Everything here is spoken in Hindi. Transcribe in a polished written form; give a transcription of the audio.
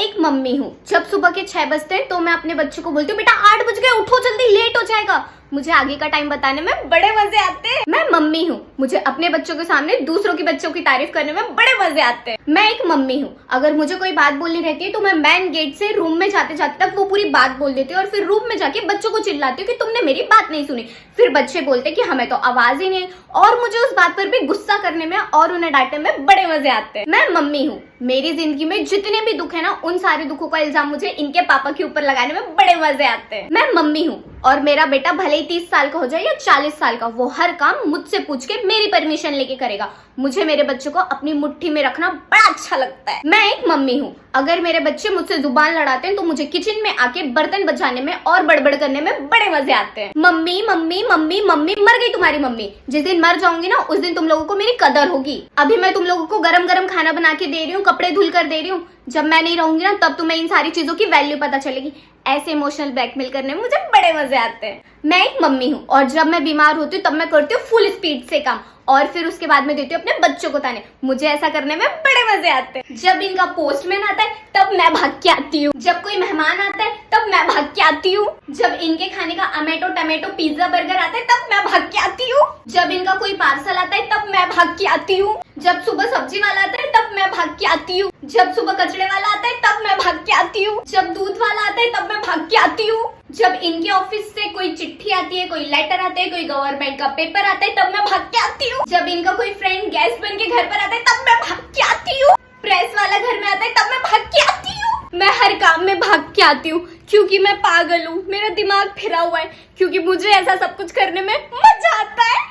एक मम्मी हूँ। जब सुबह के 6 बजते हैं तो मैं अपने बच्चे को बोलती हूँ बेटा 8 बज गए, उठो जल्दी, लेट हो जाएगा। मुझे आगे का टाइम बताने में बड़े मजे आते हैं। मैं मम्मी हूँ, मुझे अपने बच्चों के सामने दूसरों के बच्चों की तारीफ करने में बड़े मजे आते हैं। मैं एक मम्मी हूँ, अगर मुझे कोई बात बोलनी रहती है तो मैं मेन गेट से रूम में जाते जाते तक वो पूरी बात बोल देती हूँ और फिर रूम में जाके बच्चों को चिल्लाती हूँ कि तुमने मेरी बात नहीं सुनी। फिर बच्चे बोलते कि हमें तो आवाज ही नहीं, और मुझे उस बात पर भी गुस्सा करने में और उन्हें डांटने में बड़े मजे आते हैं। मैं मम्मी हूँ, मेरी जिंदगी में जितने भी दुख है ना, उन सारे दुखों का इल्जाम मुझे इनके पापा के ऊपर लगाने में बड़े मजे आते हैं। मैं मम्मी हूँ और मेरा बेटा भले ही 30 साल का हो जाए या 40 साल का, वो हर काम मुझसे पूछ के मेरी परमिशन लेके करेगा। मुझे मेरे बच्चों को अपनी मुट्ठी में रखना बड़ा अच्छा लगता है। मैं एक मम्मी हूँ, अगर मेरे बच्चे मुझसे जुबान लड़ाते हैं तो मुझे किचन में आके बर्तन बजाने में और बड़बड़ करने में बड़े मजे आते हैं। मम्मी मम्मी मम्मी मम्मी, मर गई तुम्हारी मम्मी। जिस दिन मर जाऊंगी ना, उस दिन तुम लोगों को मेरी कदर होगी। अभी मैं तुम लोगों को गरम गरम खाना बना के दे रही हूँ, कपड़े धुल कर दे रही हूँ। जब मैं नहीं रहूंगी ना, तब तुम्हें इन सारी चीजों की वैल्यू पता चलेगी। ऐसे इमोशनल ब्लैकमेल करने में मुझे बड़े मजे आते हैं। मैं एक मम्मी हूँ और जब मैं बीमार होती हूँ तब मैं करती हूँ फुल स्पीड से काम, और फिर उसके बाद में देती हूँ अपने बच्चों को ताने। मुझे ऐसा करने में बड़े मजे आते हैं। जब इनका पोस्टमैन आता है तब मैं भाग के आती हूँ। जब कोई मेहमान आता है तब मैं भाग के आती हूँ। जब इनके खाने का अमेटो टमेटो पिज्जा बर्गर आता है तब मैं भाग के आती हूँ। जब इनका कोई पार्सल आता है तब मैं भाग के आती हूँ। जब सुबह सब्जी वाला आता है तब मैं भाग के आती हूँ। जब सुबह कचड़े वाला आता है तब मैं भाग के आती हूँ। जब दूध वाला आता है तब मैं भाग के आती हूँ। जब इनके ऑफिस से कोई चिट्ठी आती है, कोई लेटर आता है, कोई गवर्नमेंट का पेपर आता है, तब मैं भाग के आती हूँ। जब इनका कोई फ्रेंड गेस्ट बन के घर पर आता है तब मैं भाग के आती हूँ। प्रेस वाला घर में आता है तब मैं भाग के आती हूँ। मैं हर काम में भाग के आती हूँ क्योंकि मैं पागल हूँ, मेरा दिमाग फिरा हुआ है, क्योंकि मुझे ऐसा सब कुछ करने में मजा आता है।